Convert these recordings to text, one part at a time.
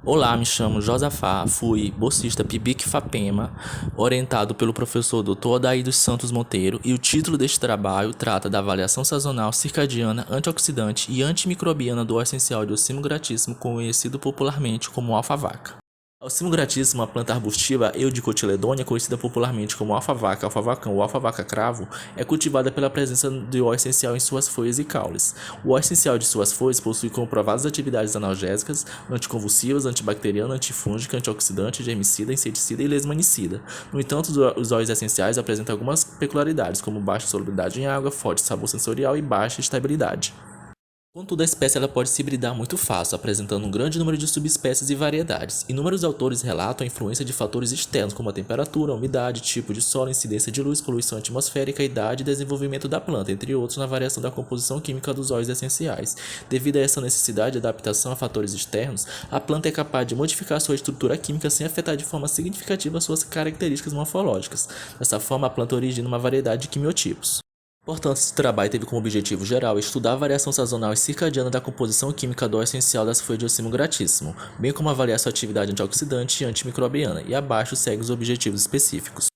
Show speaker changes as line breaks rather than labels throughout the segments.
Olá, me chamo Josafá, fui bolsista PIBIC-FAPEMA, orientado pelo professor Dr. Odair dos Santos Monteiro, e o título deste trabalho trata da avaliação sazonal circadiana, antioxidante e antimicrobiana do óleo essencial de Ocimo gratíssimo, conhecido popularmente como alfavaca. A Ocimo gratíssimo, uma planta arbustiva eudicotiledônia, conhecida popularmente como alfavaca, alfavacão ou alfavaca cravo, é cultivada pela presença de óleo essencial em suas folhas e caules. O óleo essencial de suas folhas possui comprovadas atividades analgésicas, anticonvulsivas, antibacteriana, antifúngica, antioxidante, germicida, inseticida e lesmanicida. No entanto, os óleos essenciais apresentam algumas peculiaridades, como baixa solubilidade em água, forte sabor sensorial e baixa estabilidade. Contudo, a espécie ela pode se hibridar muito fácil, apresentando um grande número de subespécies e variedades. Inúmeros autores relatam a influência de fatores externos, como a temperatura, a umidade, tipo de solo, incidência de luz, poluição atmosférica, idade e desenvolvimento da planta, entre outros, na variação da composição química dos óleos essenciais. Devido a essa necessidade de adaptação a fatores externos, a planta é capaz de modificar sua estrutura química sem afetar de forma significativa suas características morfológicas. Dessa forma, a planta origina uma variedade de quimiotipos. Portanto, esse trabalho teve como objetivo geral estudar a variação sazonal e circadiana da composição química do óleo essencial das folhas de Ocimo gratíssimo, bem como avaliar sua atividade antioxidante e antimicrobiana, e abaixo segue os objetivos específicos.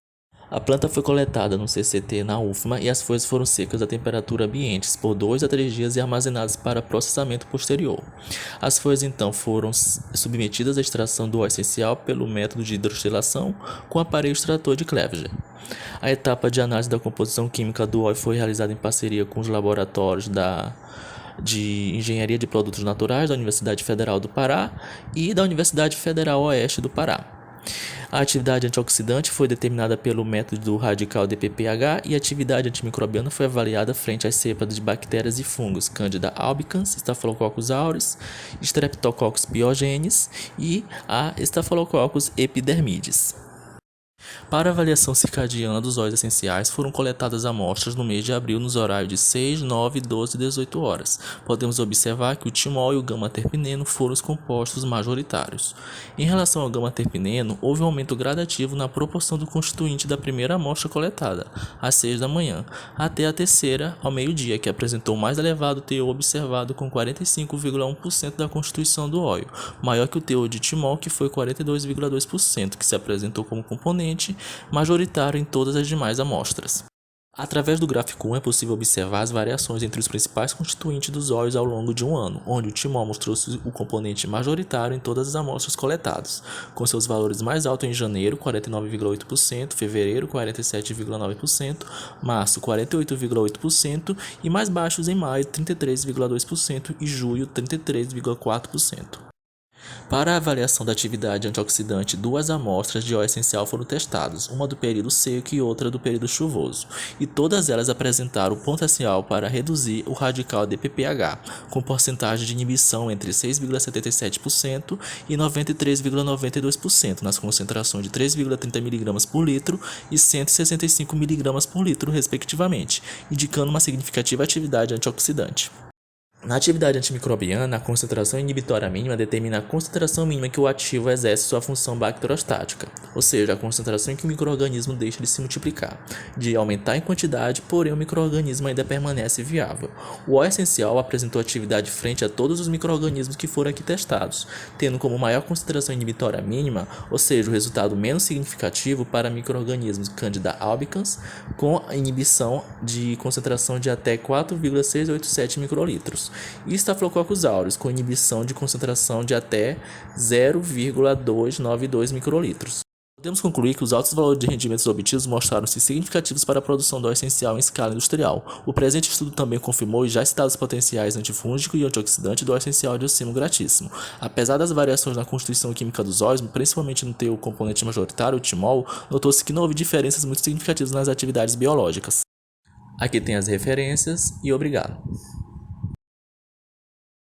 A planta foi coletada no CCT na UFMA e as folhas foram secas a temperatura ambiente por 2 a 3 dias e armazenadas para processamento posterior. As folhas então foram submetidas à extração do óleo essencial pelo método de hidroxilação com aparelho extrator de Clevenger. A etapa de análise da composição química do óleo foi realizada em parceria com os laboratórios de Engenharia de Produtos Naturais da Universidade Federal do Pará e da Universidade Federal Oeste do Pará. A atividade antioxidante foi determinada pelo método do radical DPPH e a atividade antimicrobiana foi avaliada frente às cepas de bactérias e fungos Candida albicans, Staphylococcus aureus, Streptococcus pyogenes e a Staphylococcus epidermidis. Para a avaliação circadiana dos óleos essenciais, foram coletadas amostras no mês de abril nos horários de 6, 9, 12 e 18 horas. Podemos observar que o timol e o gama-terpineno foram os compostos majoritários. Em relação ao gama-terpineno, houve um aumento gradativo na proporção do constituinte da primeira amostra coletada, às 6 da manhã, até a terceira, ao meio-dia, que apresentou o mais elevado teor observado com 45,1% da constituição do óleo, maior que o teor de timol, que foi 42,2%, que se apresentou como componente majoritário em todas as demais amostras. Através do gráfico 1 é possível observar as variações entre os principais constituintes dos óleos ao longo de um ano, onde o timol mostrou-se o componente majoritário em todas as amostras coletadas, com seus valores mais altos em janeiro, 49,8%, fevereiro, 47,9%, março, 48,8% e mais baixos em maio, 33,2% e julho, 33,4%. Para a avaliação da atividade antioxidante, 2 amostras de óleo essencial foram testadas, uma do período seco e outra do período chuvoso, e todas elas apresentaram o potencial para reduzir o radical DPPH, com porcentagem de inibição entre 6,77% e 93,92% nas concentrações de 3,30 mg por litro e 165 mg por litro, respectivamente, indicando uma significativa atividade antioxidante. Na atividade antimicrobiana, a concentração inibitória mínima determina a concentração mínima que o ativo exerce sua função bacterostática, ou seja, a concentração em que o micro-organismo deixa de se multiplicar, de aumentar em quantidade, porém o micro-organismo ainda permanece viável. O óleo essencial apresentou atividade frente a todos os micro-organismos que foram aqui testados, tendo como maior concentração inibitória mínima, ou seja, o resultado menos significativo para micro-organismos Candida albicans, com a inibição de concentração de até 4,687 microlitros. E Staphylococcus aureus, com inibição de concentração de até 0,292 microlitros. Podemos concluir que os altos valores de rendimentos obtidos mostraram-se significativos para a produção do óleo essencial em escala industrial. O presente estudo também confirmou os já citados potenciais antifúngico e antioxidante do óleo essencial de Ocimo gratíssimo. Apesar das variações na constituição química dos óleos, principalmente no teor componente majoritário, o timol, notou-se que não houve diferenças muito significativas nas atividades biológicas. Aqui tem as referências e obrigado.